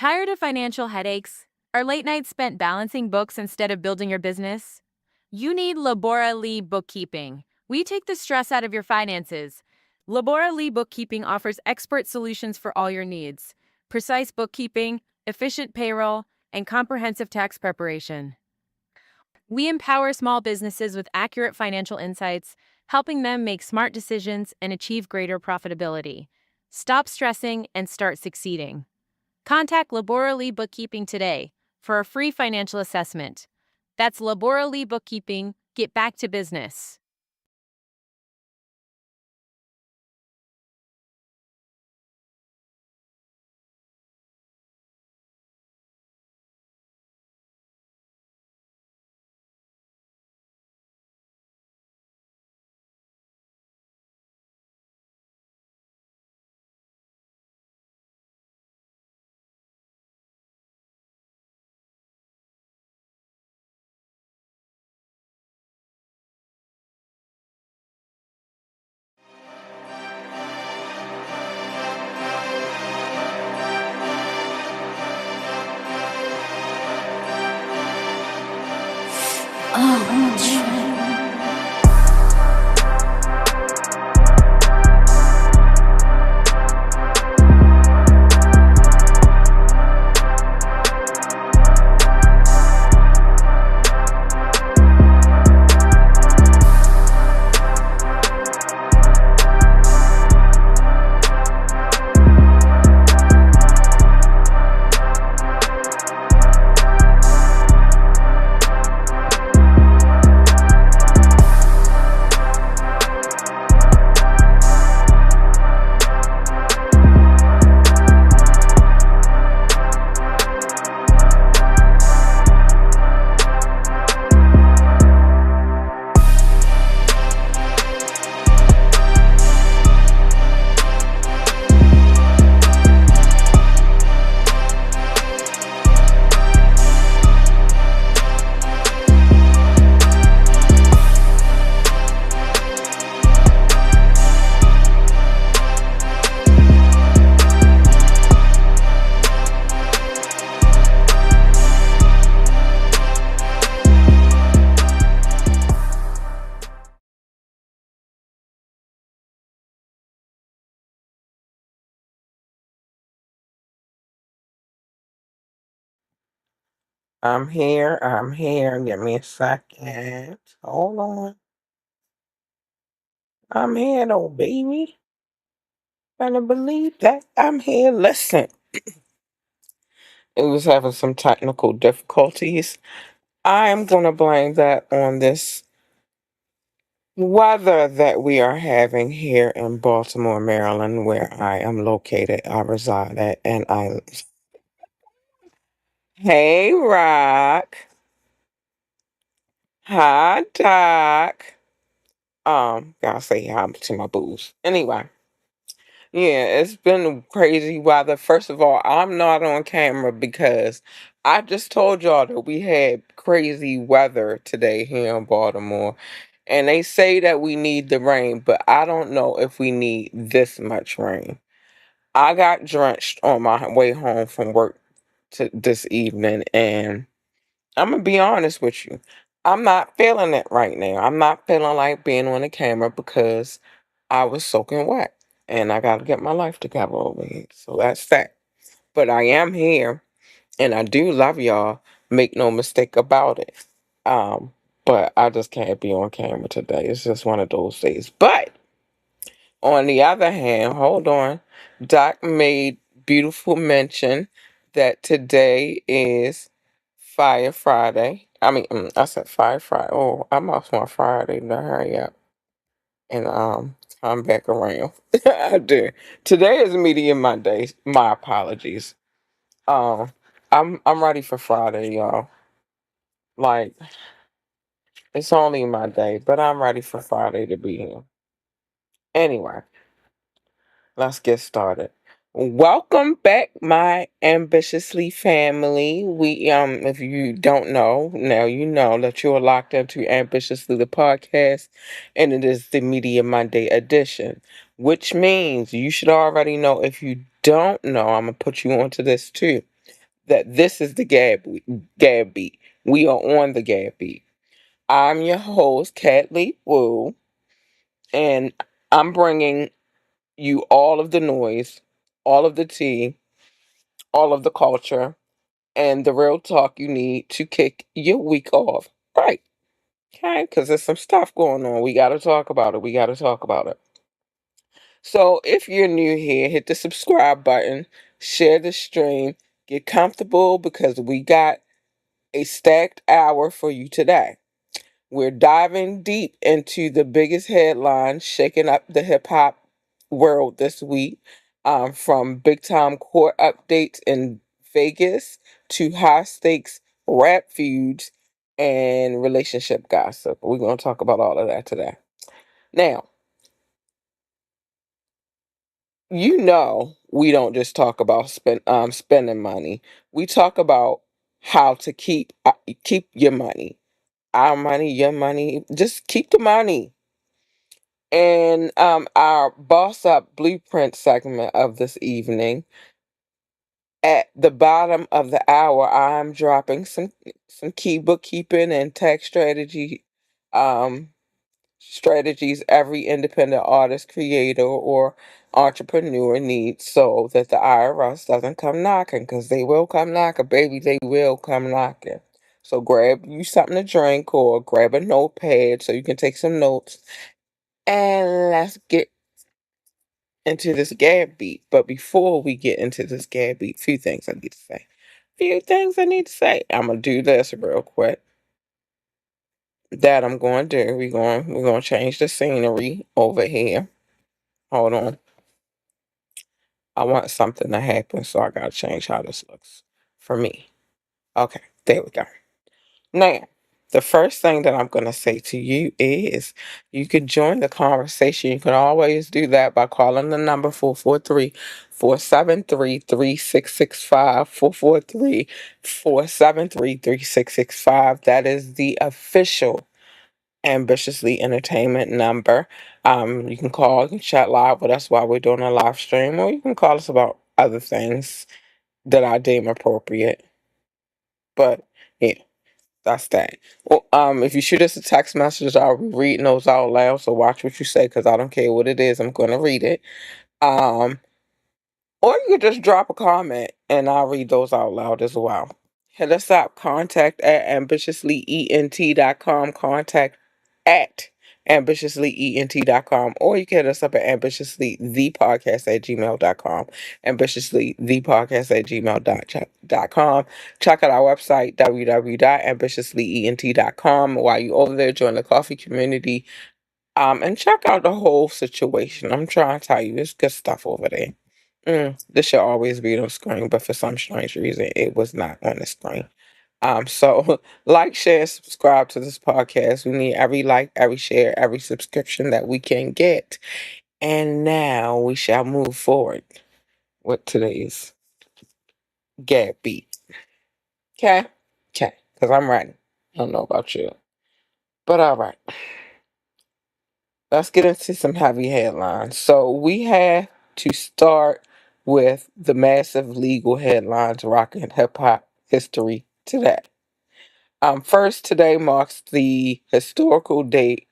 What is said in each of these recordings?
Tired of financial headaches? Are late nights spent balancing books instead of building your business? You need Labora Lee Bookkeeping. We take the stress out of your finances. Labora Lee Bookkeeping offers expert solutions for all your needs: precise bookkeeping, efficient payroll, and comprehensive tax preparation. We empower small businesses with accurate financial insights, helping them make smart decisions and achieve greater profitability. Stop stressing and start succeeding. Contact Laborally Bookkeeping today for a free financial assessment. That's Laborally Bookkeeping. Get back to business. I'm here. I'm here. Give me a second. Hold on. I'm here though, baby. Better believe that I'm here. Listen, it was having some technical difficulties. I'm gonna blame that on this weather that we are having here in Baltimore, Maryland, where I am located. I reside at, and I. Hey, Rock. Hi, Doc. Gotta say hi to my booze. Anyway. Yeah, it's been crazy weather. First of all, I'm not on camera because I just told y'all that we had crazy weather today here in Baltimore. And they say that we need the rain, but I don't know if we need this much rain. I got drenched on my way home from work this evening, and I'm gonna be honest with you. I'm not feeling it right now. I'm not feeling like being on the camera because I was soaking wet. And I gotta get my life together over here. So that's that. But I am here and I do love y'all. Make no mistake about it. Um, but I just can't be on camera today. It's just one of those days. But on the other hand, hold on. Doc made beautiful mention that today is Fire Friday. I said Fire Friday. Oh, I'm off on Friday. Now hurry up and come back around. I do. Today is Media Monday. My apologies. Um, I'm ready for Friday, y'all. Like it's only my day, but I'm ready for Friday to be here. Anyway, let's get started. Welcome back, my ambitiously family. If you don't know, now you know that you are locked into Ambitiously the podcast, and it is the Media Monday edition, which means you should already know. If you don't know, I'm gonna put you onto this too. that this is the Gab Beat. We are on the Gab Beat. I'm your host, Cat Lee Woo, and I'm bringing you all of the noise, all of the tea, all of the culture, and the real talk you need to kick your week off. Right. Okay, because there's some stuff going on. We got to talk about it. We got to talk about it. So if you're new here, hit the subscribe button, share the stream, get comfortable because we got a stacked hour for you today. We're diving deep into the biggest headlines shaking up the hip hop world this week, from big time court updates in Vegas to high stakes rap feuds and relationship gossip. We're going to talk about all of that today. Now, we don't just talk about spending money. We talk about how to keep your money, our money, your money. Just keep the money. And our Boss Up Blueprint segment of this evening, at the bottom of the hour, I'm dropping some key bookkeeping and tax um, strategies every independent artist, creator, or entrepreneur needs so that the IRS doesn't come knocking, because they will come knocking, baby. They will come knocking. So grab you something to drink or grab a notepad so you can take some notes, and let's get into this Gab beat. But before we get into this Gab beat, few things I need to say. Few things I need to say. I'm gonna do this real quick. That I'm going to do. We're going to change the scenery over here. Hold on. I want something to happen, so I gotta change how this looks for me. Okay, there we go. Now, the first thing that I'm going to say to you is you can join the conversation. You can always do that by calling the number 443-473-3665, 443-473-3665. That is the official Ambitiously Entertainment number. You can call, you can chat live with us while we're doing a live stream, or you can call us about other things that I deem appropriate. But yeah, that's that. Well, if you shoot us a text message, I'll be reading those out loud. So watch what you say, because I don't care what it is. I'm going to read it. Um, or you could just drop a comment and I'll read those out loud as well. Hit us up. Contact at ambitiouslyent.com. Contact at ambitiouslyent.com. Or you can hit us up at ambitiouslythepodcast@gmail.com. Ambitiouslythepodcast@gmail.com. Check out our website, www.ambitiouslyent.com. While you're over there, join the coffee community. And check out the whole situation. I'm trying to tell you, it's good stuff over there. This should always be on the screen, but for some strange reason, it was not on the screen. So like, share, subscribe to this podcast. We need every like, every share, every subscription that we can get. And now we shall move forward with today's Gab Beat. Okay? Okay. Because I'm ready. I don't know about you. But all right. Let's get into some heavy headlines. So we have to start with the massive legal headlines rocking hip hop history today. First, today marks the historical date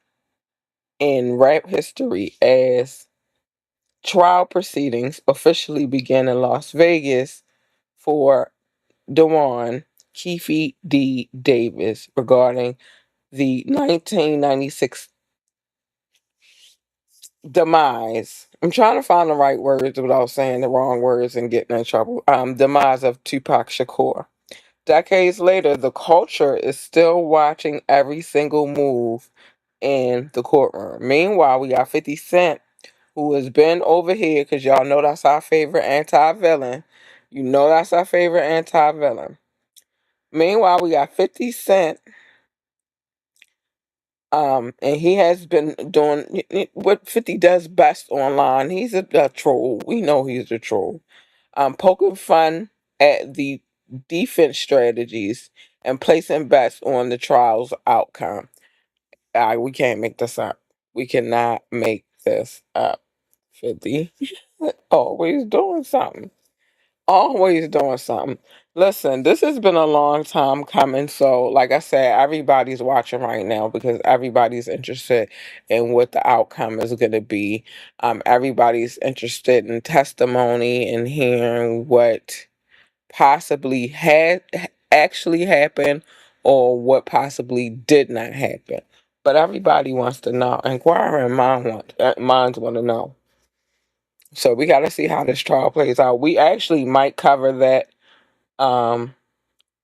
in rap history as trial proceedings officially begin in Las Vegas for Dewan Keefe D. Davis regarding the 1996 demise. I'm trying to find the right words without saying the wrong words and getting in trouble. Demise of Tupac Shakur. Decades later, the culture is still watching every single move in the courtroom. Meanwhile, we got 50 Cent, who has been over here, because y'all know that's our favorite anti-villain. You know that's our favorite anti-villain. Meanwhile, we got 50 Cent, and he has been doing what 50 does best online. He's a troll. We know he's a troll. Poking fun at the defense strategies and placing bets on the trial's outcome. We can't make this up. We cannot make this up. 50. Always doing something. Always doing something. Listen, this has been a long time coming. So, like I said, everybody's watching right now because everybody's interested in what the outcome is going to be. Everybody's interested in testimony and hearing what possibly had actually happened or what possibly did not happen. But everybody wants to know. Inquiring minds want to know. So we got to see how this trial plays out. We actually might cover that. Um,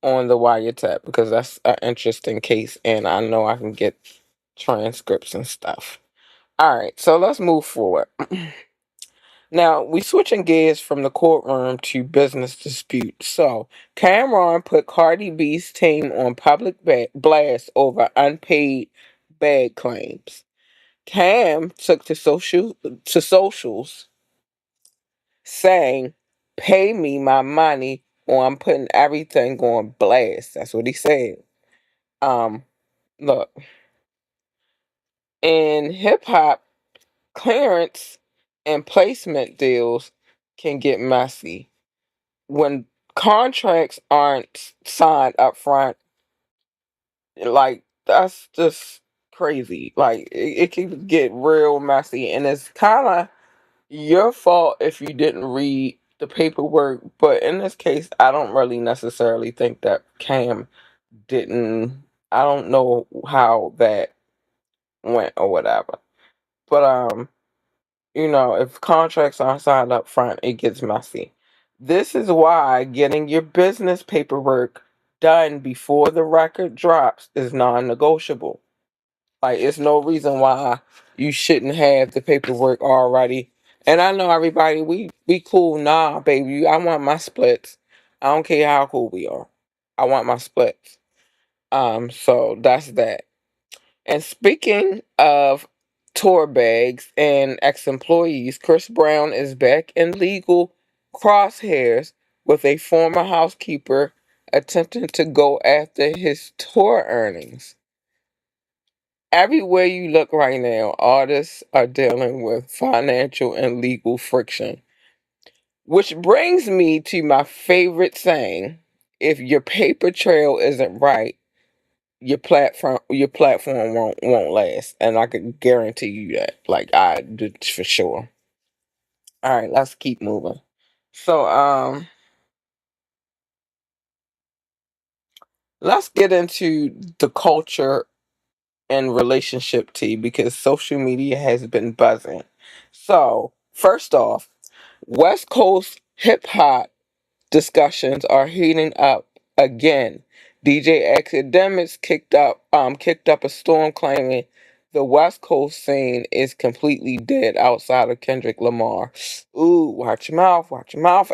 on the wiretap because that's an interesting case and I know I can get transcripts and stuff. All right, so let's move forward. Now, we switching gears from the courtroom to business dispute. So, Cameron put Cardi B's team on public blast over unpaid bag claims. Cam took to socials saying, "Pay me my money or I'm putting everything on blast." That's what he said. Um, Look, in hip hop, clearance and placement deals can get messy. When contracts aren't signed up front, like that's just crazy. Like it can get real messy, and it's kind of your fault if you didn't read the paperwork. But in this case, I don't really necessarily think that Cam didn't. I don't know how that went or whatever. But if contracts aren't signed up front, it gets messy. This is why getting your business paperwork done before the record drops is non-negotiable. Like, it's no reason why you shouldn't have the paperwork already. And I know everybody, we cool. Nah, baby, I want my splits. I don't care how cool we are. I want my splits. So that's that. And speaking of tour bags and ex-employees, Chris Brown is back in legal crosshairs with a former housekeeper attempting to go after his tour earnings. Everywhere you look right now, artists are dealing with financial and legal friction. Which brings me to my favorite saying, if your paper trail isn't right, your platform won't last, and I can guarantee you that. Like I do for sure. All right, let's keep moving. So let's get into the culture and relationship tea because social media has been buzzing. So first off, West Coast hip hop discussions are heating up again. DJ Academics kicked up a storm claiming the West Coast scene is completely dead outside of Kendrick Lamar. Ooh, watch your mouth,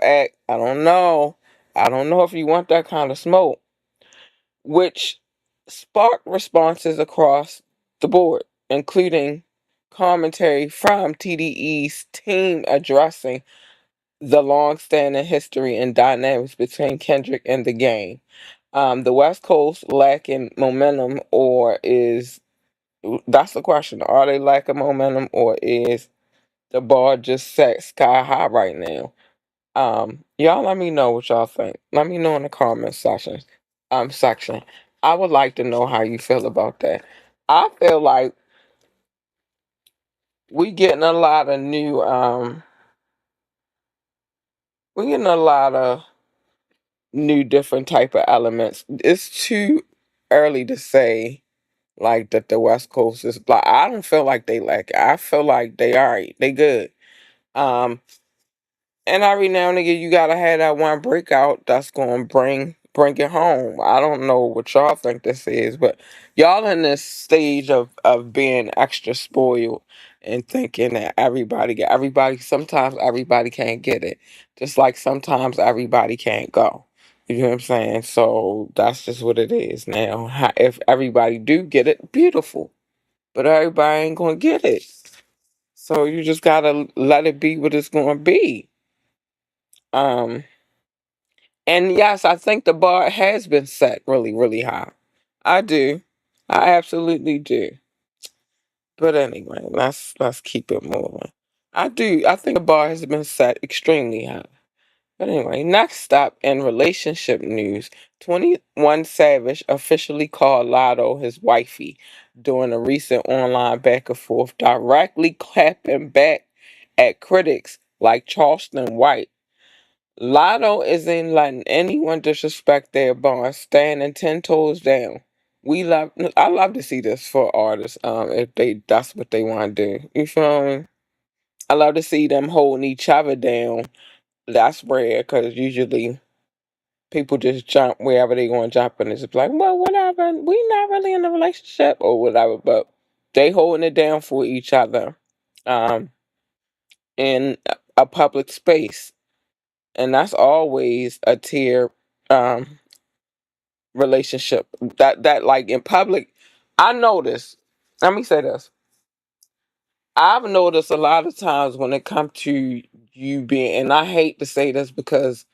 act. I don't know. I don't know if you want that kind of smoke, which sparked responses across the board, including commentary from TDE's team addressing the long-standing history and dynamics between Kendrick and the game. The West Coast lacking momentum, or is that's the question? Are they lacking momentum, or is the bar just set sky high right now? Y'all, let me know what y'all think. Let me know in the comment section. I would like to know how you feel about that. I feel like we getting a lot of new we getting a lot of new different type of elements. It's too early to say like that the West Coast is like I don't feel like they lack it. I feel like they alright. They good. Um and every now and again you gotta have that one breakout that's gonna bring it home. I don't know what y'all think this is, but y'all in this stage of being extra spoiled and thinking that everybody sometimes everybody can't get it. Just like sometimes everybody can't go. You know what I'm saying? So that's just what it is now. If everybody do get it, beautiful. But everybody ain't gonna get it. So you just gotta let it be what it's gonna be. Um And yes, I think the bar has been set really, really high. I do. I absolutely do. But anyway, let's keep it moving. I do. I think the bar has been set extremely high. But anyway, next up in relationship news, 21 Savage officially called Lotto his wifey during a recent online back and forth, directly clapping back at critics like Charleston White. Lotto isn't letting anyone disrespect their bond, standing 10 toes down. I love to see this for artists, if that's what they want to do. You feel me? I love to see them holding each other down. That's rare because usually people just jump wherever they want to jump and it's just like, well, whatever. We not really in a relationship or whatever, but they holding it down for each other, um, in a public space, and that's always a tier, um, relationship. That like in public, I notice. Let me say this. I've noticed a lot of times when it comes to you being, and I hate to say this because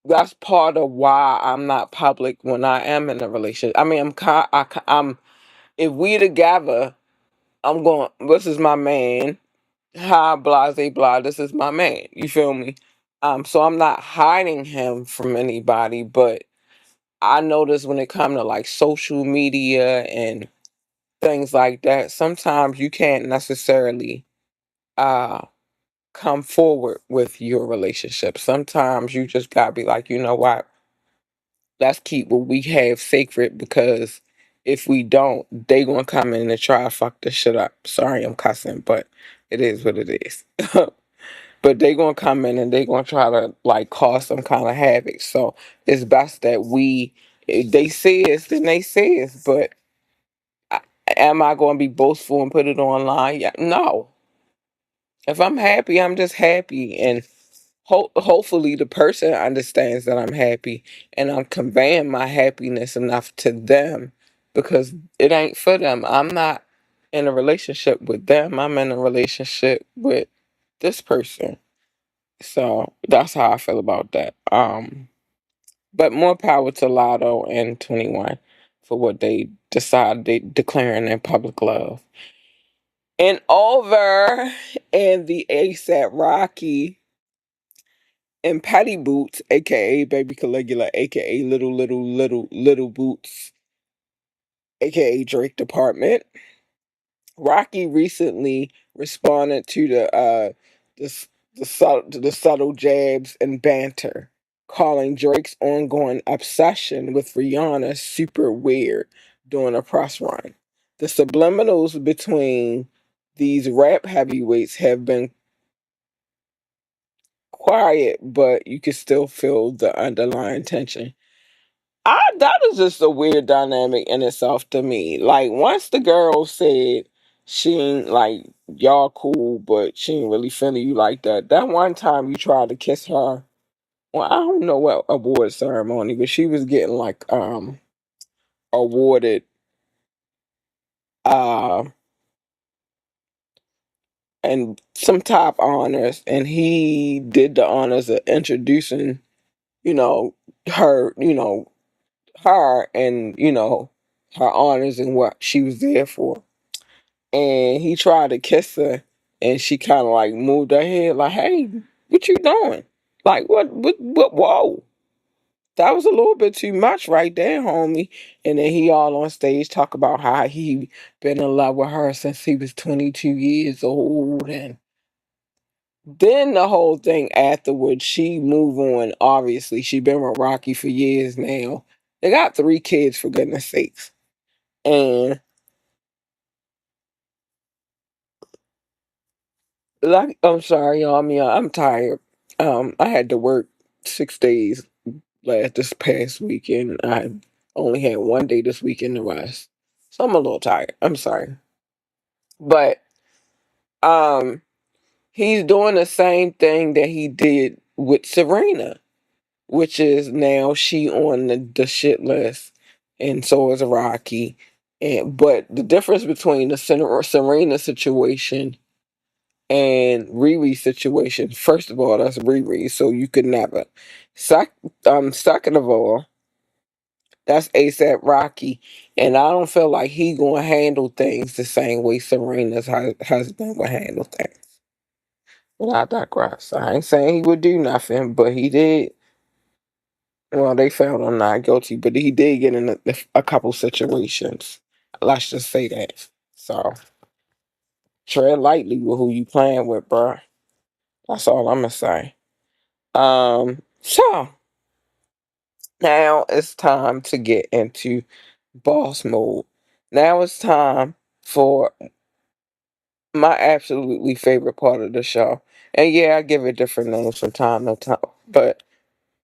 that's part of why I'm not public when I am in a relationship. I mean, I'm if we together, I'm going. This is my man. Hi, blase blah. This is my man. You feel me? So I'm not hiding him from anybody, but I notice when it comes to like social media and things like that, sometimes you can't necessarily uh come forward with your relationship. Sometimes you just gotta be like, you know what? Let's keep what we have sacred because if we don't, they gonna come in and try to fuck this shit up. Sorry, I'm cussing, but it is what it is. But they gonna come in and they gonna try to like cause some kind of havoc. So it's best that if they say it, then they say it. But I, am I gonna be boastful and put it online? Yeah, no. If I'm happy, I'm just happy, and hopefully the person understands that I'm happy and I'm conveying my happiness enough to them because it ain't for them. I'm not in a relationship with them. I'm in a relationship with this person. So that's how I feel about that. But more power to Lotto and 21 for what they decide they declaring their public love. And over in the ASAP Rocky and Patty Boots, aka Baby Caligula, aka Little Boots, aka Drake Department. Rocky recently responded to the subtle jabs and banter, calling Drake's ongoing obsession with Rihanna super weird during a press run. The subliminals between these rap heavyweights have been quiet, but you can still feel the underlying tension. That is just a weird dynamic in itself to me. Like once the girl said she ain't like y'all cool, but she ain't really feeling you like that. That one time you tried to kiss her. Well, I don't know what award ceremony, but she was getting like awarded uh and some top honors, and he did the honors of introducing, you know, her, her and her honors and what she was there for. And he tried to kiss her, and she kind of like moved her head, like, "Hey, what you doing? Like, what? Whoa, that was a little bit too much right there, homie." And then he all on stage talk about how he been in love with her since he was 22 years old, and then the whole thing afterwards, she moved on. Obviously, she been with Rocky for years now. They got 3 kids, for goodness sakes. And like, I'm sorry, y'all. I mean, I'm tired. I had to work 6 days this past weekend. I only had one day this weekend to rest, so I'm a little tired. I'm sorry, but um, he's doing the same thing that he did with Serena, which is now she on the shit list, and so is Rocky. And but the difference between the Serena situation and Riri situation, first of all, that's Riri, so you could never. Second of all, that's ASAP Rocky, and I don't feel like he gonna handle things the same way Serena's husband will handle things. But I digress. I ain't saying he would do nothing, but he did. Well, they found him not guilty, but he did get in a couple situations. Let's just say that. So tread lightly with who you playing with, bruh. That's all I'm gonna say. So now it's time to get into boss mode. Now it's time for my absolutely favorite part of the show. And yeah, I give it different names from time to time, but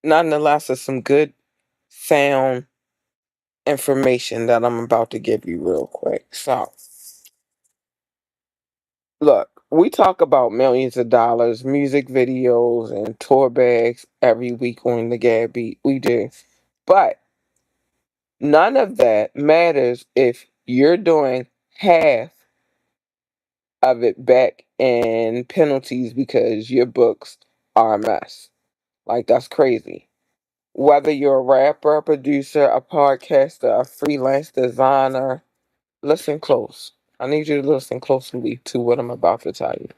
nonetheless, it's some good sound information that I'm about to give you real quick. So, look, we talk about millions of dollars, music videos, and tour bags every week on the Gab Beat. We do. But none of that matters if you're doing half of it back in penalties because your books are a mess. Like, that's crazy. Whether you're a rapper, a producer, a podcaster, a freelance designer, listen close. I need you to listen closely to what I'm about to tell you.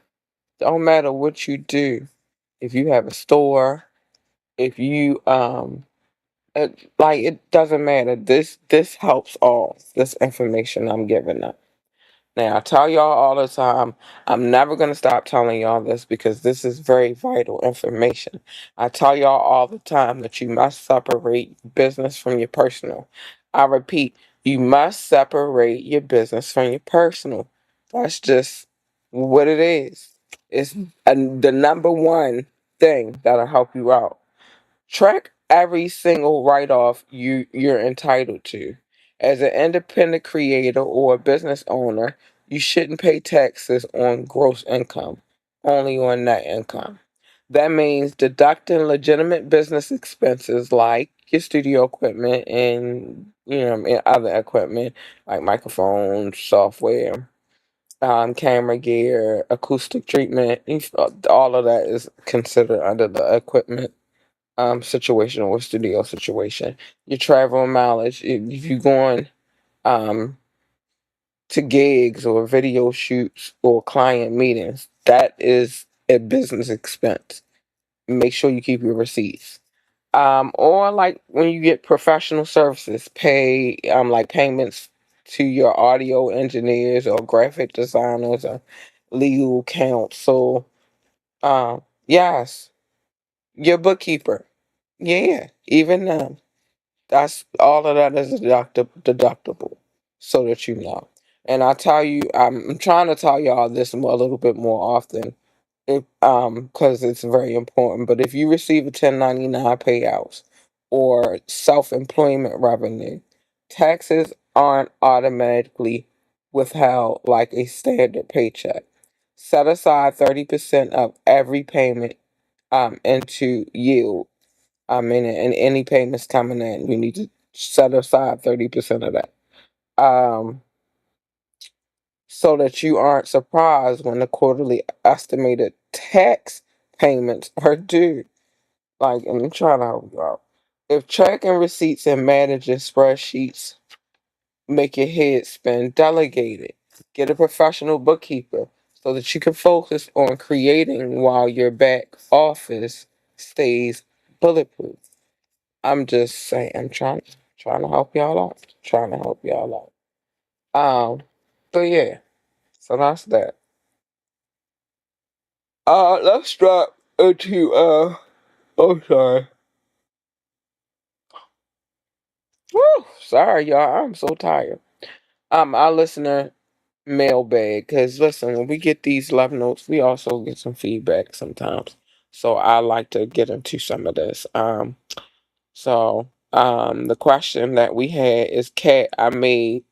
Don't matter what you do. If you have a store, if you it doesn't matter. This helps all. This information I'm giving up. Now, I tell y'all all the time, I'm never going to stop telling y'all this because this is very vital information. I tell y'all all the time that you must separate business from your personal. I repeat, you must separate your business from your personal. That's just what it is. It's the number one thing that'll help you out. Track every single write-off you're entitled to. As an independent creator or a business owner, you shouldn't pay taxes on gross income, only on net income. That means deducting legitimate business expenses like your studio equipment and and other equipment like microphones, software, camera gear, acoustic treatment. All of that is considered under the equipment situation or studio situation. Your travel mileage, if you're going um to gigs or video shoots or client meetings, that is a business expense. Make sure you keep your receipts. Or like when you get professional services, pay like payments to your audio engineers or graphic designers or legal counsel. Yes, your bookkeeper. Yeah, even that's all of that is deductible, so that you know. And I tell you, I'm trying to tell y'all this a little bit more often, if because it's very important. But if you receive a 1099 payouts or self-employment revenue, taxes aren't automatically withheld like a standard paycheck. Set aside 30% of every payment into yield. I mean, and any payments coming in, you need to set aside 30% of that. Um, so that you aren't surprised when the quarterly estimated tax payments are due. Like, and I'm trying to help you out. If tracking receipts and managing spreadsheets make your head spin, delegate it. Get a professional bookkeeper so that you can focus on creating while your back office stays bulletproof. I'm just saying, I'm trying to help y'all out. Trying to help y'all out. But yeah, so that's that. Let's drop into oh sorry. Woo, sorry y'all, I'm so tired. Our listener mailbag, cause listen, when we get these love notes, we also get some feedback sometimes. So I like to get into some of this. The question that we had is, Cat, I made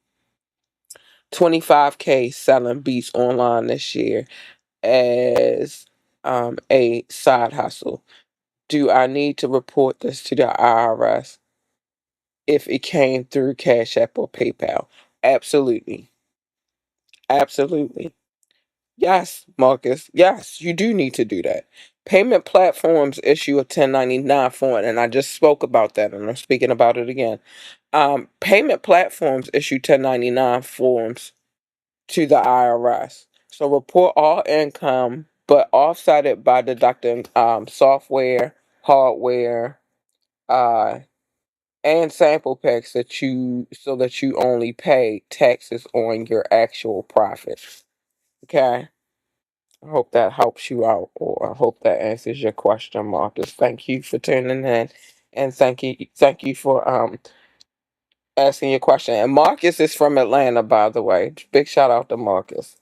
25K selling beats online this year as a side hustle. Do I need to report this to the IRS if it came through Cash App or PayPal? Absolutely. Absolutely. Yes, Marcus. Yes, you do need to do that. Payment platforms issue a 1099 form, and I just spoke about that, and I'm speaking about it again. Payment platforms issue 1099 forms to the IRS. So report all income but offset it by deducting software, hardware, uh, and sample packs so that you only pay taxes on your actual profits. Okay. I hope that helps you out, or I hope that answers your question, Marcus. Thank you for tuning in, and thank you for asking your question. And Marcus is from Atlanta, by the way. Big shout out to Marcus.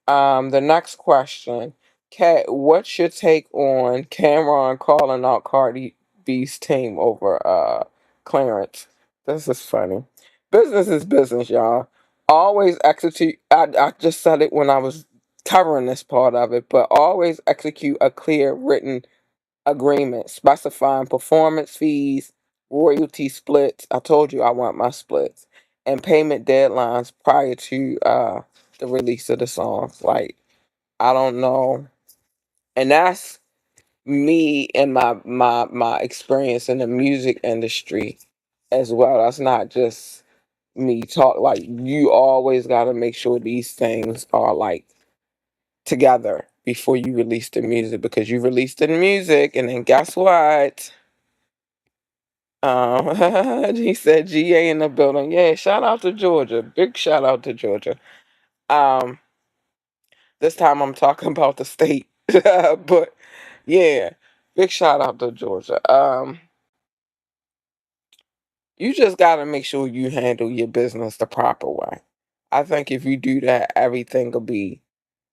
The next question, Kat, what's your take on Cameron calling out Cardi B's team over clearance? This is funny. Business is business, y'all. Always execute. I just said it when I was covering this part of it, but always execute a clear written agreement specifying performance fees, royalty splits. I told you I want my splits, and payment deadlines prior to the release of the song. Like, I don't know, and that's me and my experience in the music industry as well. That's not just me talk. Like, you always got to make sure these things are like together before you release the music, because you release the music and then guess what? He said GA in the building. Yeah, shout out to Georgia. Big shout out to Georgia. Um, this time I'm talking about the state. But yeah, big shout out to Georgia. You just gotta make sure you handle your business the proper way. I think if you do that,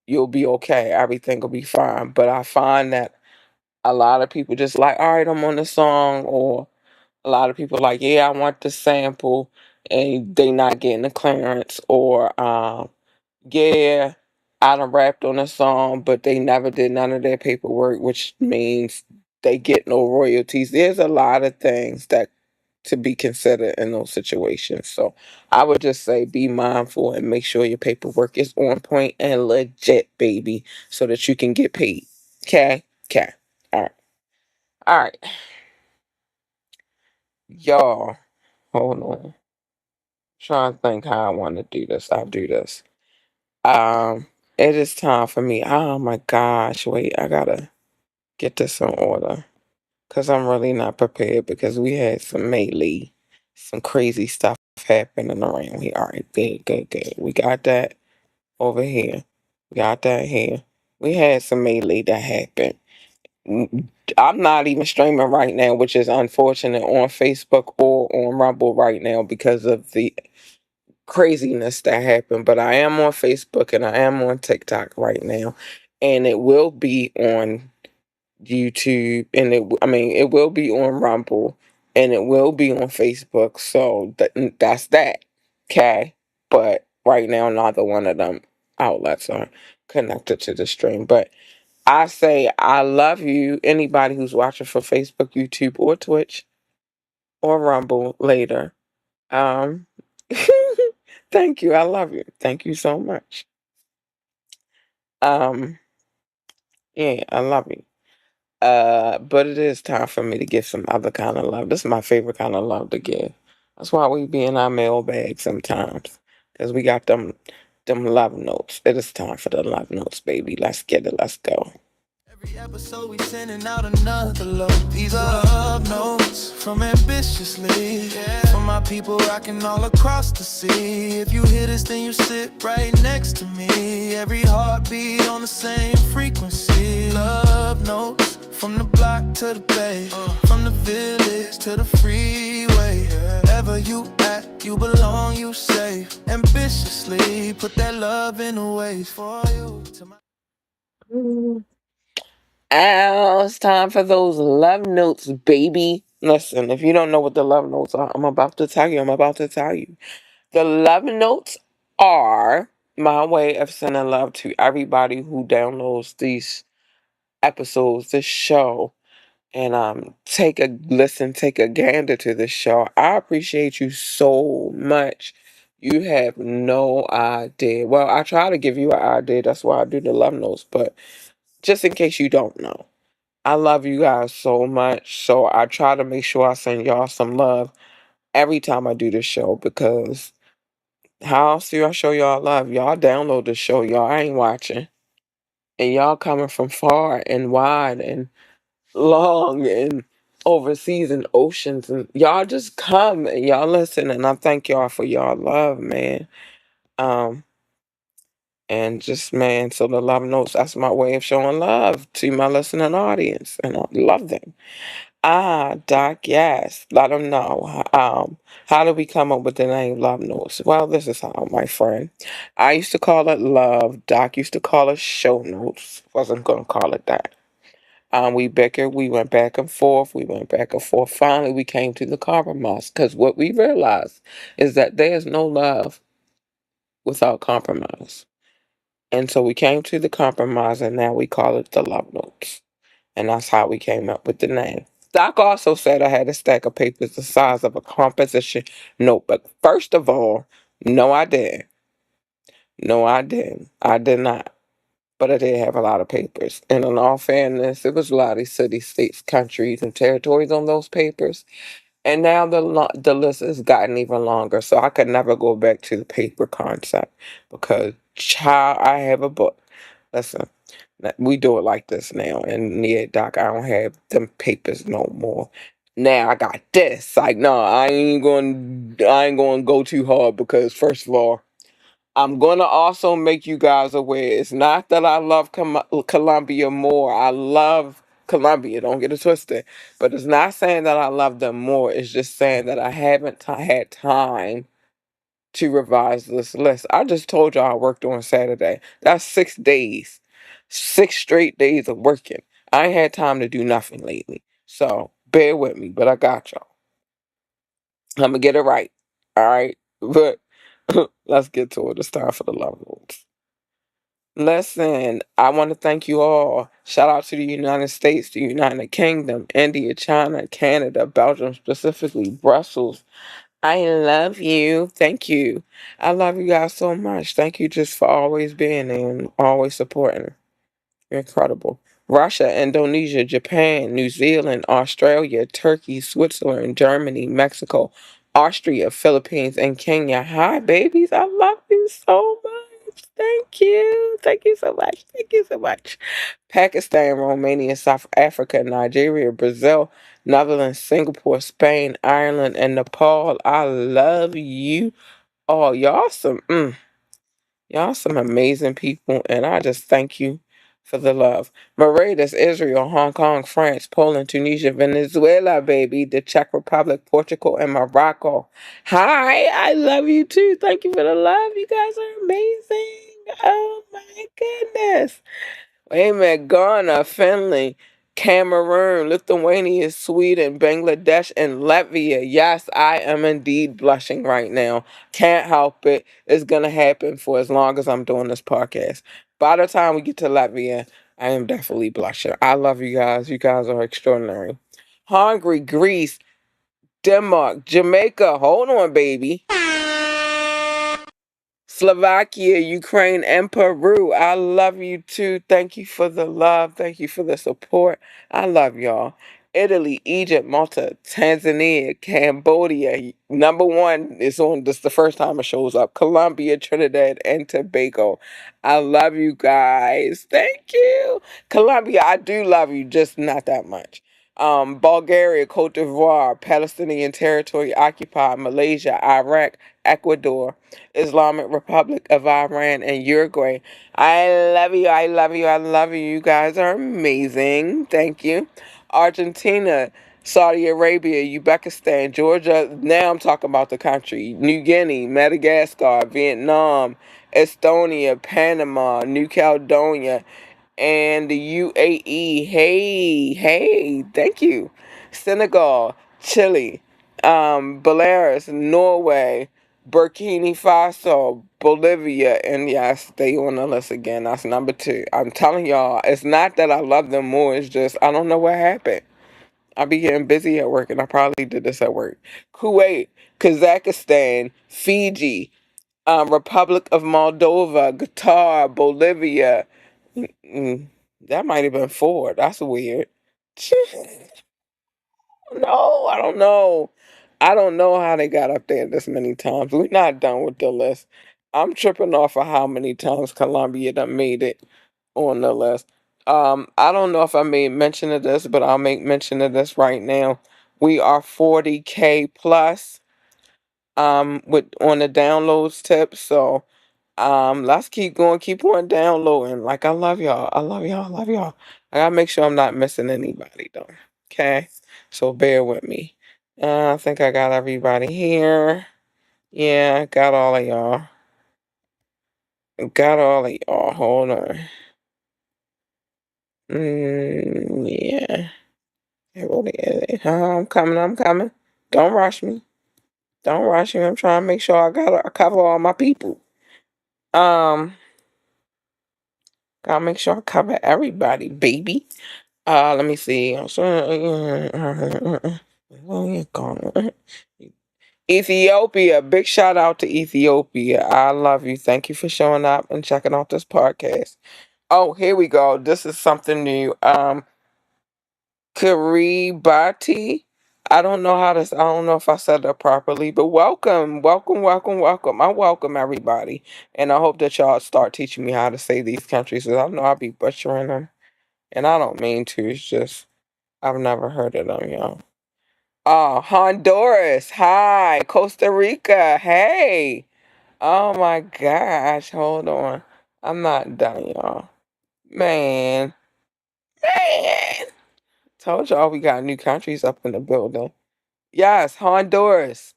you'll be okay. Everything will be fine. But I find that a lot of people just like, all right, I'm on the song, or a lot of people like, yeah, I want the sample, and they not getting the clearance, or yeah, I done rapped on a song, but they never did none of their paperwork, which means they get no royalties. There's a lot of things that to be considered in those situations. So I would just say be mindful and make sure your paperwork is on point and legit, baby, so that you can get paid. Okay? Okay. All right. All right. Y'all, hold on. Trying to think how I want to do this. I'll do this. Um, it is time for me. Oh my gosh, wait, I gotta get this in order. Cause I'm really not prepared, because we had some crazy stuff happening around here. All right, good, good, good. We got that over here. We got that here. We had some melee that happened. I'm not even streaming right now, which is unfortunate, on Facebook or on Rumble right now because of the craziness that happened. But I am on Facebook and I am on TikTok right now, and it will be on YouTube, and it will be on Rumble, and it will be on Facebook. So that's that. Okay, but right now neither one of them outlets are connected to the stream. But I say I love you, anybody who's watching for Facebook, YouTube, or Twitch, or Rumble later. Um, thank you. I love you. Thank you so much. Um, yeah, I love you. But it is time for me to give some other kind of love. This is my favorite kind of love to give. That's why we be in our mailbag sometimes, because we got them love notes. It is time for the love notes, baby. Let's get it. Let's go. Every episode we sending out another load. These are love notes from ambitiously. Yeah. For my people rocking all across the sea. If you hear this, then you sit right next to me. Every heartbeat on the same frequency. Love notes from the block to the bay. From the village to the freeway. Wherever you at, you belong, you safe. Ambitiously put that love in the ways for you. To my Ow, it's time for those love notes, baby. Listen, if you don't know what the love notes are, I'm about to tell you. I'm about to tell you. The love notes are my way of sending love to everybody who downloads these episodes, this show, and take a listen, take a gander to this show. I appreciate you so much. You have no idea. Well, I try to give you an idea. That's why I do the love notes. But just in case you don't know, I love you guys so much. So I try to make sure I send y'all some love every time I do this show, because how else do I show y'all love? Y'all download the show. Y'all ain't watching. And y'all coming from far and wide and long and overseas and oceans, and y'all just come and y'all listen, and I thank y'all for y'all love, man. Um and just, man, so the love notes, that's my way of showing love to my listening audience, and I love them. Doc, yes, let them know. How do we come up with the name Love Notes? Well, this is how, my friend. I used to call it love. Doc used to call it show notes. Wasn't gonna call it that. We bickered. We went back and forth. We went back and forth. Finally, we came to the compromise, because what we realized is that there's no love without compromise. And so we came to the compromise, and now we call it the Love Notes. And that's how we came up with the name. Doc also said I had a stack of papers the size of a composition notebook. First of all, no, I didn't. No, I didn't. I did not. But I did have a lot of papers. And in all fairness, it was a lot of cities, states, countries, and territories on those papers. And now the list has gotten even longer. So I could never go back to the paper concept, because, child, I have a book. Listen, we do it like this now. And yeah, Doc, I don't have them papers no more. Now I got this. Like, no, I ain't going to go too hard, because first of all, I'm going to also make you guys aware. It's not that I love Colombia more. I love Colombia, don't get it twisted. But it's not saying that I love them more. It's just saying that I haven't had time to revise this list. I just told y'all I worked on Saturday. That's 6 days. 6 straight days of working. I ain't had time to do nothing lately. So bear with me, but I got y'all. I'm going to get it right. All right? But let's get to it. It's time for the love notes. Listen, I want to thank you all. Shout out to the United States, the United Kingdom, India, China, Canada, Belgium, specifically Brussels. I love you. Thank you. I love you guys so much. Thank you just for always being there and always supporting. You're incredible. Russia, Indonesia, Japan, New Zealand, Australia, Turkey, Switzerland, Germany, Mexico, Austria, Philippines, and Kenya. Hi, babies. I love you so much. Thank you. Thank you so much. Thank you so much. Pakistan, Romania, South Africa, Nigeria, Brazil, Netherlands, Singapore, Spain, Ireland, and Nepal. I love you all. Y'all some amazing people, and I just thank you for the love. Mauritius, Israel, Hong Kong, France, Poland, Tunisia, Venezuela, baby, the Czech Republic, Portugal, and Morocco. Hi, I love you too. Thank you for the love. You guys are amazing. Oh my goodness. Wait a minute, Ghana, Finland, Cameroon, Lithuania, Sweden, Bangladesh, and Latvia. Yes, I am indeed blushing right now. Can't help it. It's going to happen for as long as I'm doing this podcast. By the time we get to Latvia, I am definitely blushing. I love you guys. You guys are extraordinary. Hungary, Greece, Denmark, Jamaica. Hold on, baby. Slovakia, Ukraine, and Peru. I love you too. Thank you for the love. Thank you for the support. I love y'all. Italy, Egypt, Malta, Tanzania, Cambodia. Number one is on this the first time it shows up. Colombia, Trinidad, and Tobago. I love you guys. Thank you. Colombia, I do love you, just not that much. Bulgaria, Cote d'Ivoire, Palestinian territory occupied, Malaysia, Iraq, Ecuador, Islamic Republic of Iran, and Uruguay. I love you. I love you. I love you. You guys are amazing. Thank you. Argentina, Saudi Arabia, Uzbekistan, Georgia. Now I'm talking about the country. New Guinea, Madagascar, Vietnam, Estonia, Panama, New Caledonia, and the UAE. Hey, hey, thank you. Senegal, Chile, Belarus, Norway, Burkina Faso, Bolivia, and yes, they on the list again. That's number two. I'm telling y'all, it's not that I love them more. It's just I don't know what happened. I be getting busy at work, and I probably did this at work. Kuwait, Kazakhstan, Fiji, Republic of Moldova, Qatar, Bolivia. That might have been four. That's weird. No, I don't know. I don't know how they got up there this many times. We're not done with the list. I'm tripping off of how many times Colombia done made it. on the list. I don't know if I made mention of this, but I'll make mention of this right now. We are 40K plus with on the downloads tip. So let's keep going, keep on downloading. Like I love y'all. I love y'all. I love y'all. I gotta make sure I'm not missing anybody though. Okay. So bear with me. I think I got everybody here. Yeah, got all of y'all. Got all of y'all. Hold on. Yeah. It really is. I'm coming. I'm coming. Don't rush me. Don't rush me. I'm trying to make sure I cover all my people. Um, gotta make sure I cover everybody, baby. Let me see. Ethiopia. Big shout out to Ethiopia. I love you. Thank you for showing up and checking out this podcast. Oh, here we go. This is something new. Kiribati. I don't know if I said that properly, but welcome, welcome, welcome, welcome. I welcome everybody. And I hope that y'all start teaching me how to say these countries, because I know I'll be butchering them. And I don't mean to, it's just I've never heard of them, y'all. Honduras. Hi. Costa Rica. Hey. Oh my gosh. Hold on. I'm not done, y'all. Man. Man. Told y'all we got new countries up in the building. Yes, Honduras.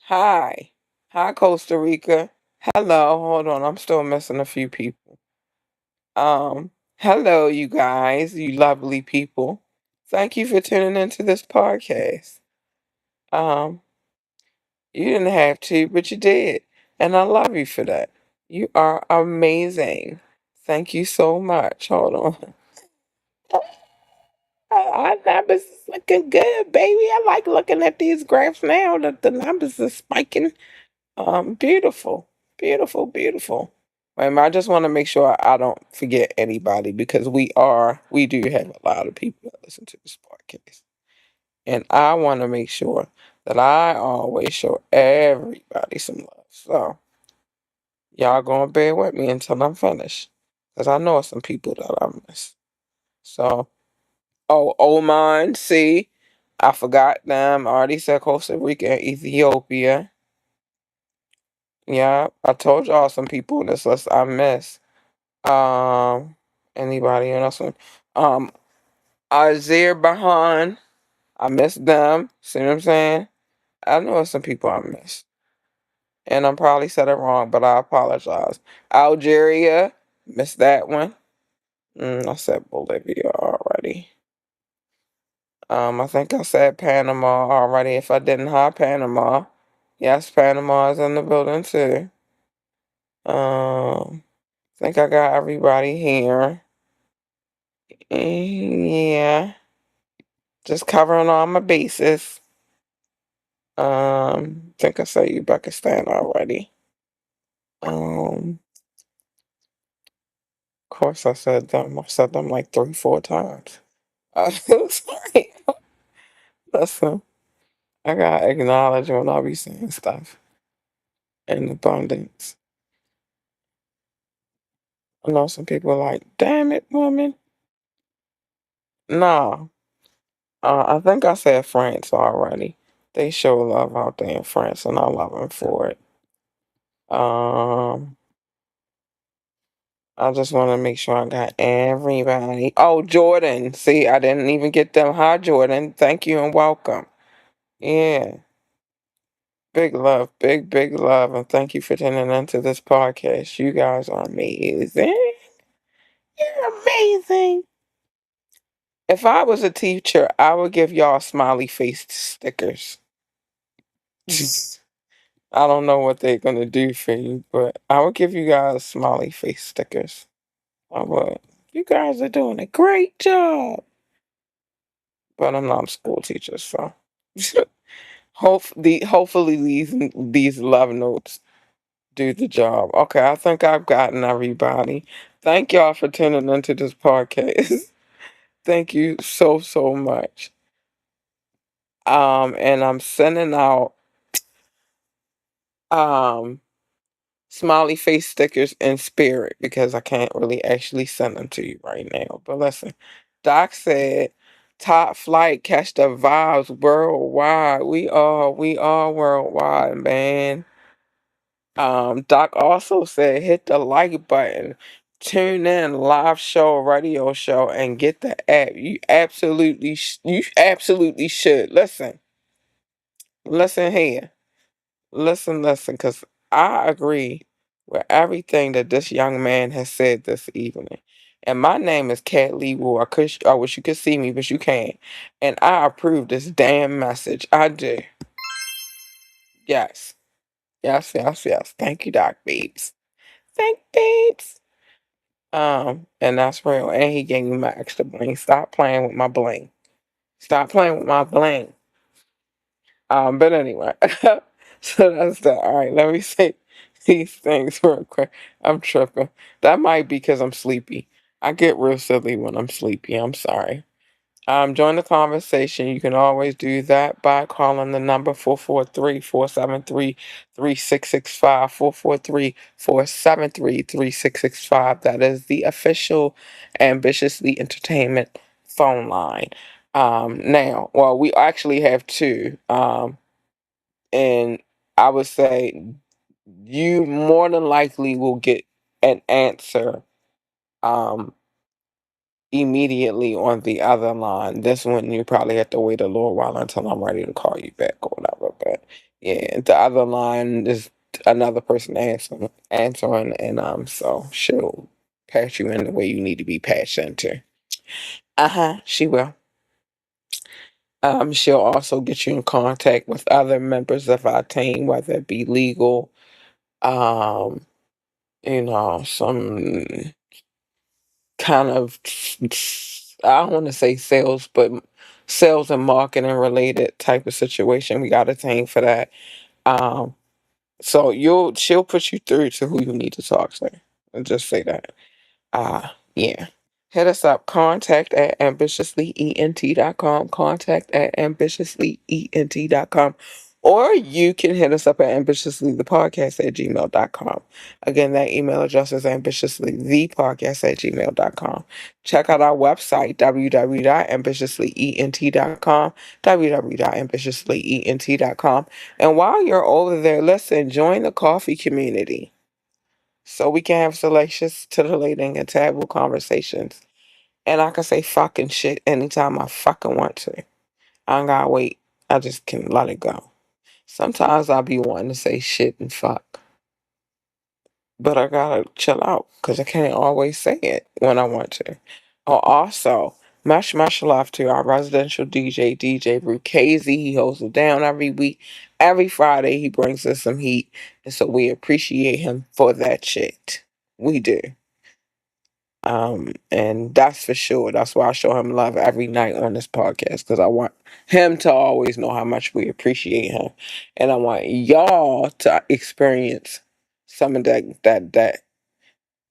Hi. Hi, Costa Rica. Hello. Hold on. I'm still missing a few people. Hello, you guys, you lovely people. Thank you for tuning into this podcast. Um, you didn't have to, but you did. And I love you for that. You are amazing. Thank you so much. Hold on. Our numbers is looking good, baby. I like looking at these graphs now that the numbers are spiking. Beautiful, beautiful, beautiful. I just want to make sure I don't forget anybody because we do have a lot of people that listen to this podcast. And I want to make sure that I always show everybody some love. So, y'all gonna bear with me until I'm finished. Because I know some people that I miss. So, oh, Oman, see, I forgot them. I already said Costa Rica and Ethiopia. Yeah, I told y'all some people in this list I miss. Um, anybody else? Azerbaijan, I miss them. See what I'm saying? I know some people I miss. And I probably said it wrong, but I apologize. Algeria, missed that one. I said Bolivia already. I think I said Panama already. If I didn't, hi Panama. Yes, Panama is in the building too. I think I got everybody here. Yeah, just covering all my bases. Think I said Uzbekistan already. Of course I said them. I said them like 3, 4 times. I'm sorry. Listen, I gotta acknowledge when I be saying stuff in abundance. I know some people are like, damn it, woman. Nah. I think I said France already. They show love out there in France, and I love them for it. Um, I just want to make sure I got everybody. Oh, Jordan. See, I didn't even get them. Hi, Jordan. Thank you and welcome. Yeah. Big love, big love. And thank you for tuning into this podcast. You guys are amazing. You're amazing. If I was a teacher, I would give y'all smiley face stickers. I don't know what they're going to do for you, but I would give you guys smiley face stickers. I would. You guys are doing a great job. But I'm not a school teacher, so hopefully these love notes do the job. Okay, I think I've gotten everybody. Thank y'all for tuning into this podcast. Thank you so much. And I'm sending out um smiley face stickers in spirit because I can't really actually send them to you right now. But listen, Doc said, top flight, catch the vibes worldwide. We are worldwide, man. Doc also said, hit the like button, tune in, live show, radio show, and get the app. You absolutely should. Listen here. Listen, because I agree with everything that this young man has said this evening. And my name is Cat Lee Wu. I wish you could see me, but you can't. And I approve this damn message. I do. Yes. Yes. Thank you, Doc Babes. Thank babes. And that's real. And he gave me my extra bling. Stop playing with my bling. Stop playing with my bling. But anyway, so that's that. All right, let me say these things real quick. I'm tripping. That might be because I'm sleepy. I get real silly when I'm sleepy. I'm sorry. Join the conversation. You can always do that by calling the number 443-473-3665. 443-473-3665. That is the official Ambitiously Entertainment phone line. Now, well, we actually have two. And I would say you more than likely will get an answer um immediately on the other line. This one you probably have to wait a little while until I'm ready to call you back or whatever. But yeah, the other line is another person answering and so she'll pass you in the way you need to be passed into. She will. She'll also get you in contact with other members of our team, whether it be legal, um, some kind of, I don't want to say sales, but sales and marketing related type of situation. We got a team for that. Um, so she'll put you through to who you need to talk to. And just say that. Yeah. Hit us up. Contact at ambitiouslyent.com. Contact at ambitiouslyent.com. Or you can hit us up at ambitiouslythepodcast@gmail.com. Again, that email address is ambitiouslythepodcast@gmail.com. Check out our website, www.ambitiouslyent.com, www.ambitiouslyent.com. And while you're over there, listen, join the coffee community so we can have salacious, titillating, and taboo conversations. And I can say fucking shit anytime I fucking want to. I ain't gotta wait. I just can let it go. Sometimes I'll be wanting to say shit and fuck. But I gotta chill out because I can't always say it when I want to. Oh, also, much love to our residential DJ, DJ Brucasey. He holds it down every week. Every Friday, he brings us some heat. And so we appreciate him for that shit. We do. And that's for sure. That's why I show him love every night on this podcast because I want him to always know how much we appreciate him, and I want y'all to experience some of that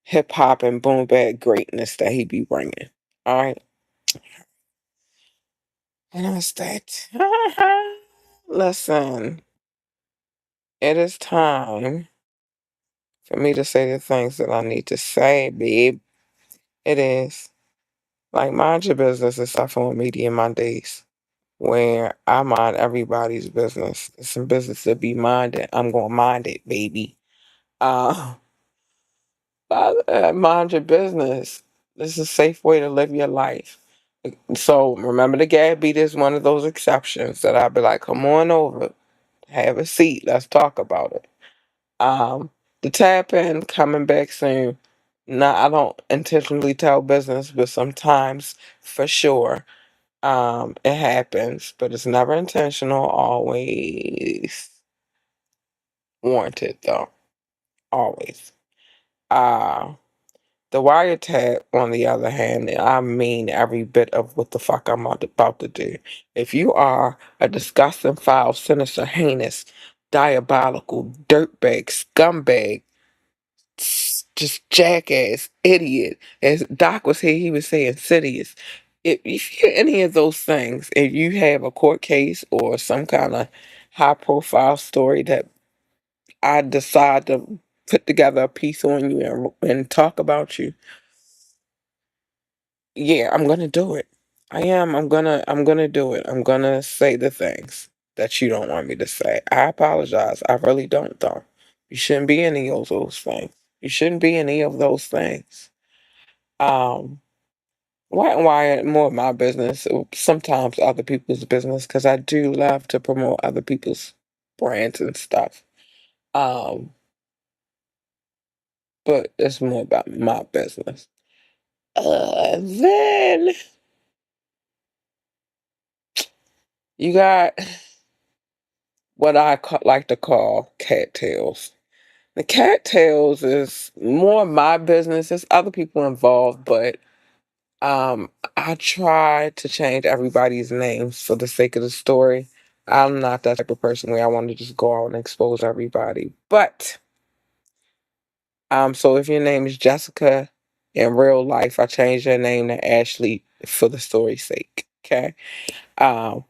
hip hop and boom bap greatness that he be bringing. All right, and that's that. Listen, it is time for me to say the things that I need to say, babe. It is like mind your business except for Media Mondays, where I mind everybody's business. It's some business to be minded. I'm gonna mind it, baby. Uh, mind your business. This is a safe way to live your life. So remember, the Gab beat is one of those exceptions that I'd be like, come on over, have a seat, let's talk about it. Um, the tap in coming back soon. Now I don't intentionally tell business, but sometimes for sure. It happens, but it's never intentional, always warranted though. Always. Uh the wiretap, on the other hand, I mean every bit of what the fuck I'm about to do. If you are a disgusting, foul, sinister, heinous, diabolical, dirtbag, scumbag, just jackass, idiot. As Doc was here, he was saying insidious. If you're any of those things, if you have a court case or some kind of high profile story that I decide to put together a piece on you and talk about you, yeah, I'm gonna do it. I am. I'm gonna do it. I'm gonna say the things that you don't want me to say. I apologize. I really don't though. You shouldn't be any of those things. You shouldn't be any of those things. Um why more of my business, sometimes other people's business, because I do love to promote other people's brands and stuff. Um, but it's more about my business. Then you got what like to call cattails. The cattails is more my business. There's other people involved, but I try to change everybody's names for the sake of the story. I'm not that type of person where I want to just go out and expose everybody. But so if your name is Jessica in real life, I changed your name to Ashley for the story's sake. Okay. Um,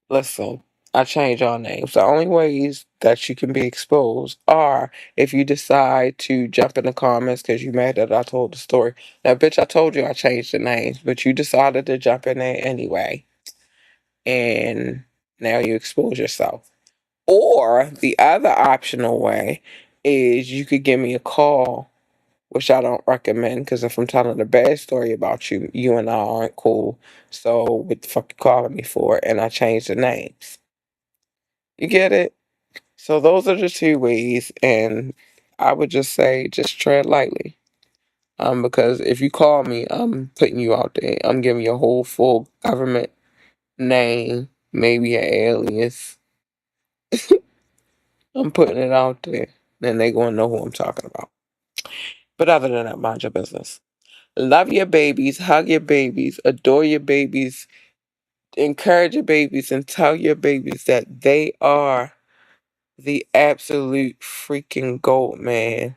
Listen, I changed our names. The only ways that you can be exposed are if you decide to jump in the comments because you mad that I told the story. Now, bitch, I told you I changed the names, but you decided to jump in there anyway. And now you expose yourself. Or the other optional way is you could give me a call, which I don't recommend because if I'm telling a bad story about you, you and I aren't cool. So what the fuck you calling me for? And I changed the names. You get it? So those are the two ways, and I would just say just tread lightly. Because if you call me, I'm putting you out there. I'm giving you a whole full government name, maybe an alias. I'm putting it out there. Then they gonna know who I'm talking about. But other than that, mind your business. Love your babies, hug your babies, adore your babies, encourage your babies, and tell your babies that they are the absolute freaking gold, man.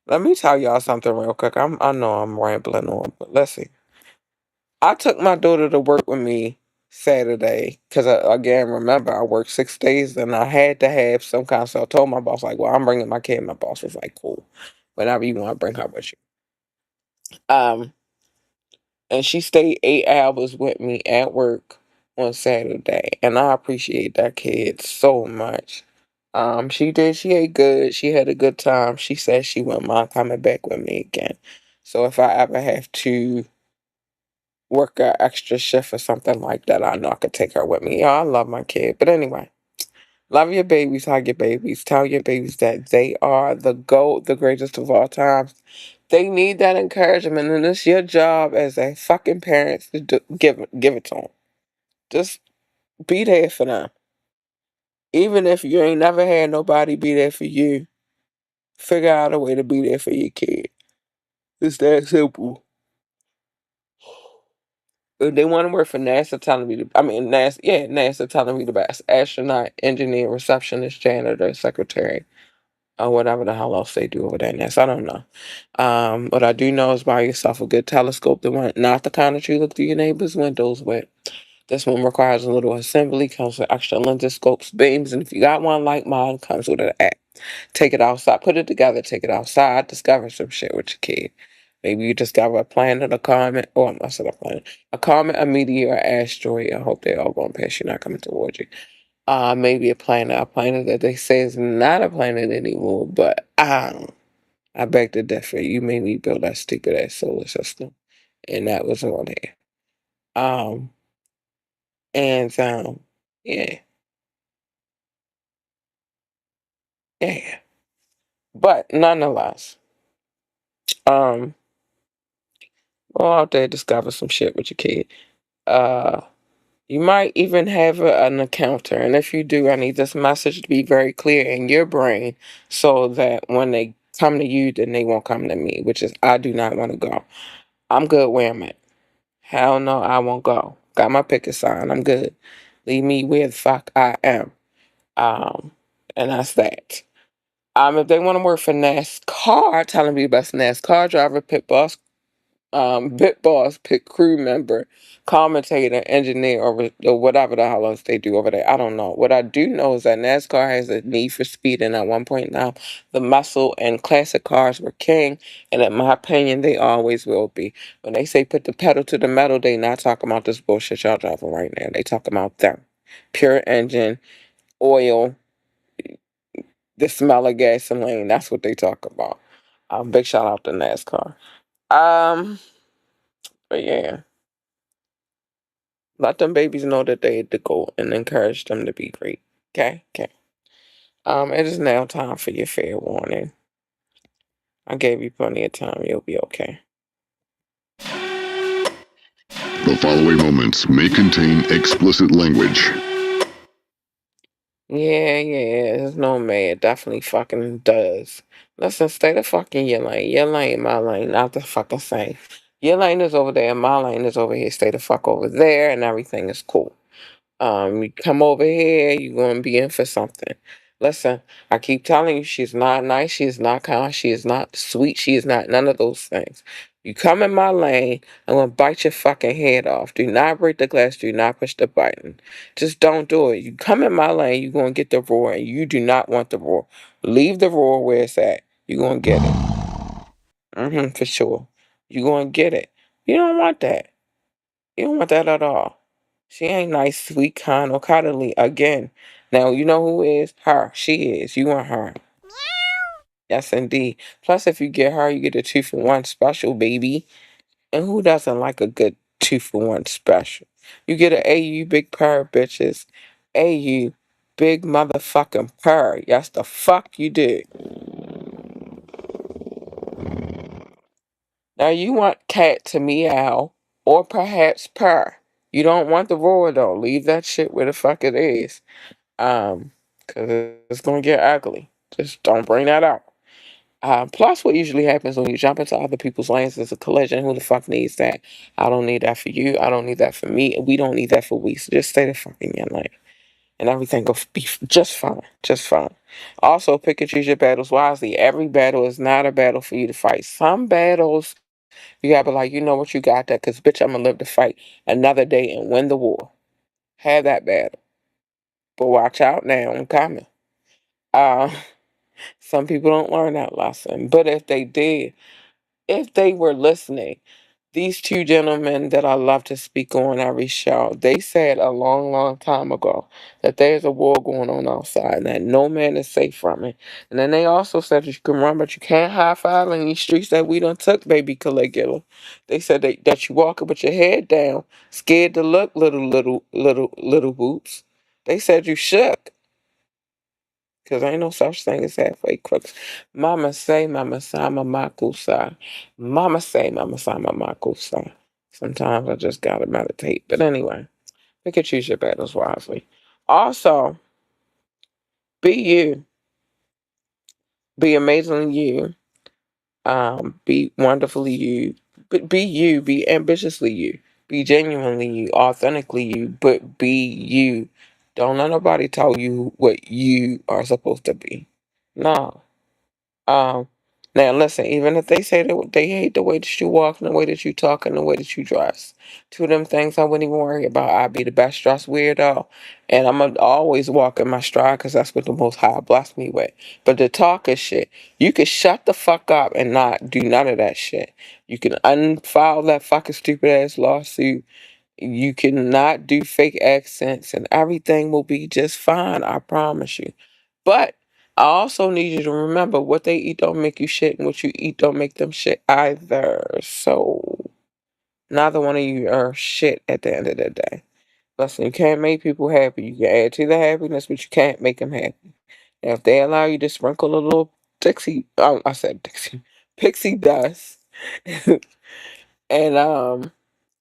Let me tell y'all something real quick. I know I'm rambling on, but let's see. I took my daughter to work with me Saturday because, again, remember, I worked 6 days and I had to have some kind of. So I told my boss, like, well, I'm bringing my kid. My boss was like, cool. Whenever you want to bring her with you. Um, and she stayed 8 hours with me at work on Saturday, and I appreciate that kid so much. She did. She ate good. She had a good time. She said she wouldn't mind coming back with me again. So if I ever have to work an extra shift or something like that, I know I could take her with me. Yeah, I love my kid. But anyway, love your babies, hug your babies, tell your babies that they are the GOAT, the greatest of all times. They need that encouragement, and it's your job as a fucking parent to give it to them. Just be there for them. Even if you ain't never had nobody be there for you, figure out a way to be there for your kid. It's that simple. If they want to work for NASA, telling me NASA telling me the best. Astronaut, engineer, receptionist, janitor, secretary, or whatever the hell else they do over there at NASA. I don't know. What I do know is buy yourself a good telescope, the one, not the kind that you look through your neighbor's windows with. This one requires a little assembly, comes with extra lenses, scopes, beams, and if you got one like mine, comes with an app. Take it outside, put it together, take it outside, discover some shit with your kid. Maybe you discover a planet, a comet, or I said a planet, a comet, a meteor, an asteroid. I hope they all going past you, not coming towards you. Maybe a planet that they say is not a planet anymore, but I beg to differ. You made me build that stupid ass solar system, and that was on there. Um, and yeah, yeah. But nonetheless, um, go out there, discover some shit with your kid. Uh, you might even have an encounter, and if you do, I need this message to be very clear in your brain, so that when they come to you, then they won't come to me. Which is, I do not want to go. I'm good where I'm at. Hell no, I won't go. Got my picket sign. I'm good. Leave me where the fuck I am. Um, and that's that. If they want to work for NASCAR, telling me best NASCAR driver, pit boss, Bit boss, pit crew member, commentator, engineer, or whatever the hell else they do over there. I don't know. What I do know is that NASCAR has a need for speed, and at one point now, the muscle and classic cars were king, and in my opinion, they always will be. When they say put the pedal to the metal, they not talking about this bullshit y'all driving right now. They talking about them. Pure engine, oil, the smell of gasoline. That's what they talk about. Big shout out to NASCAR. Um, but yeah. Let them babies know that they the goal and encourage them to be great. Okay? Okay. It is now time for your fair warning. I gave you plenty of time. You'll be okay. The following moments may contain explicit language. Yeah, there's no man. It definitely fucking does. Listen, stay the fuck in your lane. Your lane, my lane, not the fucking same. Your lane is over there, my lane is over here. Stay the fuck over there, and everything is cool. You come over here, you're going to be in for something. Listen, I keep telling you, she's not nice, she is not kind, she is not sweet, she is not none of those things. You come in my lane, I'm going to bite your fucking head off. Do not break the glass, do not push the button. Just don't do it. You come in my lane, you're going to get the roar, and you do not want the roar. Leave the roar where it's at. You're going to get it. For sure. You're going to get it. You don't want that. You don't want that at all. She ain't nice, sweet, kind, or cuddly again. Now, you know who is? Her. She is. You want her. Yes, indeed. Plus, if you get her, you get a 2-for-1 special, baby. And who doesn't like a good 2-for-1 special? You get an AU big purr, bitches. AU big motherfucking purr. Yes, the fuck you did. Now, you want cat to meow or perhaps purr. You don't want the roar, though. Leave that shit where the fuck it is. Because it's going to get ugly. Just don't bring that out. Plus, what usually happens when you jump into other people's lanes is a collision. Who the fuck needs that? I don't need that for you. I don't need that for me. We don't need that for we. So just stay the fuck in your lane. And everything will be just fine. Just fine. Also, pick and choose your battles wisely. Every battle is not a battle for you to fight. Some battles, you gotta be like, you know what, you got that. Because, bitch, I'm going to live to fight another day and win the war. Have that battle. But watch out now. I'm coming. Uh, some people don't learn that lesson. But if they were listening, these two gentlemen that I love to speak on every show, they said a long, long time ago that there's a war going on outside and that no man is safe from it. And then they also said that you can run, but you can't high five in these streets that we done took, baby Caligula. They said that you walking with your head down, scared to look, little boots. They said you shook. Cause ain't no such thing as halfway crooks. Mama say, mama kusa. Mama say, mama kusa. Sometimes I just gotta meditate. But anyway, pick and choose your battles wisely. Also, be you. Be amazingly you. Be wonderfully you. But be you. Be ambitiously you. Be genuinely you. Authentically you. But be you. Don't let nobody tell you what you are supposed to be. No. Um, Now listen, even if they say that they hate the way that you walk and the way that you talk and the way that you dress, two of them things I wouldn't even worry about. I'd be the best dressed weirdo, and I'm gonna always walk in my stride because that's what the Most High blessed me with. But the talk is shit. You can shut the fuck up and not do none of that shit. You can unfile that fucking stupid ass lawsuit. You cannot do fake accents and everything will be just fine, I promise you. But I also need you to remember what they eat don't make you shit and what you eat don't make them shit either. So neither one of you are shit at the end of the day. Listen, you can't make people happy. You can add to the happiness, but you can't make them happy. Now, if they allow you to sprinkle a little I said Dixie, pixie dust, and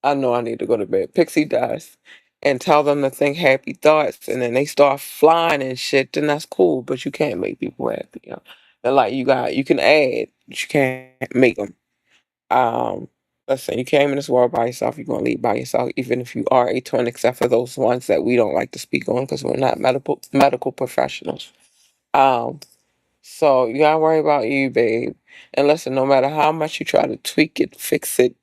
I know I need to go to bed. Pixie dust and tell them to think happy thoughts and then they start flying and shit, then that's cool. But you can't make people happy. You know? And like you can add, but you can't make them. Listen, you came in this world by yourself. You're gonna leave by yourself, even if you are a twin, except for those ones that we don't like to speak on because we're not medical professionals. Um, so you gotta worry about you, babe. And listen, no matter how much you try to tweak it, fix it,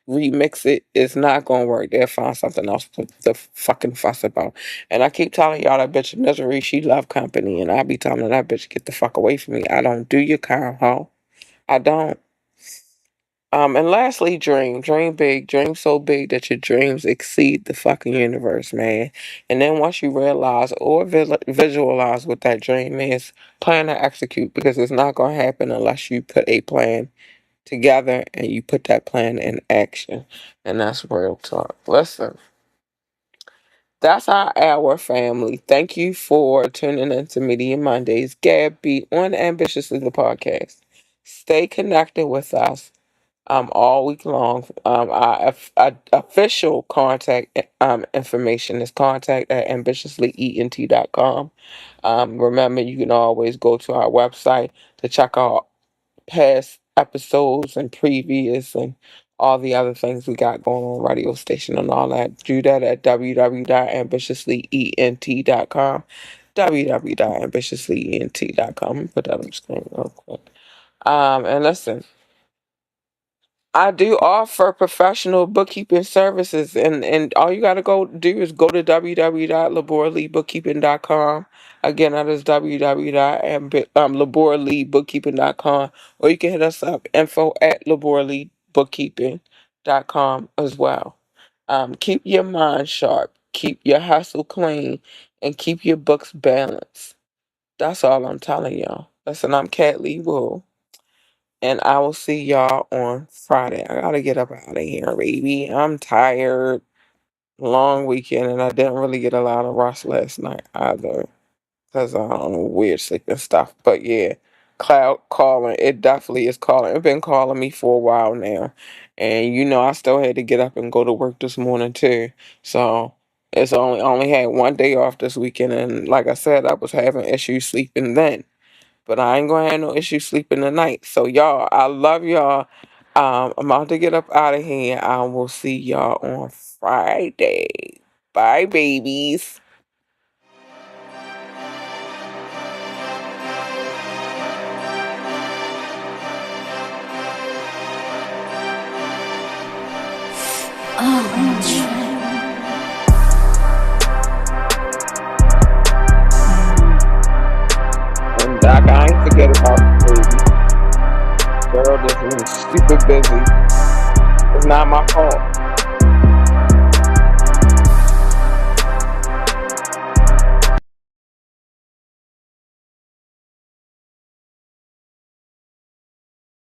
remix it, it's not gonna work. They'll find something else to fucking fuss about. And I keep telling y'all that bitch Misery, she love company, and I be telling her, that bitch, get the fuck away from me. I don't do your kind, hoe. I don't. And lastly, dream. Dream big. Dream so big that your dreams exceed the fucking universe, man. And then once you realize or visualize what that dream is, plan to execute, because it's not going to happen unless you put a plan together and you put that plan in action. And that's real talk. Listen, that's our hour, family. Thank you for tuning in to Media Mondays. Gab B on Ambitiously the podcast. Stay connected with us all week long. Our official contact information is contact@ambitiouslyent.com. Remember, you can always go to our website to check out past episodes and previous and all the other things we got going on radio station and all that. Do that at www.ambitiouslyent.com. www.ambitiouslyent.com. Put that on the screen real quick. And listen, I do offer professional bookkeeping services, and all you got to go do is go to www.laboralebookkeeping.com. Again, that is www.laboralebookkeeping.com, or you can hit us up, info@laboralebookkeeping.com as well. Keep your mind sharp, keep your hustle clean, and keep your books balanced. That's all I'm telling y'all. Listen, I'm Cat Lee Wool. And I will see y'all on Friday. I gotta get up out of here, baby. I'm tired. Long weekend, and I didn't really get a lot of rest last night either. Because I don't know, weird sleep and stuff. But yeah, cloud calling. It definitely is calling. It's been calling me for a while now. And I still had to get up and go to work this morning too. So it's only had one day off this weekend. And like I said, I was having issues sleeping then. But I ain't gonna have no issue sleeping tonight. So y'all, I love y'all. I'm about to get up out of here. I will see y'all on Friday. Bye, babies. And Doc, I ain't forget about the baby. Girl, this is super busy. It's not my fault.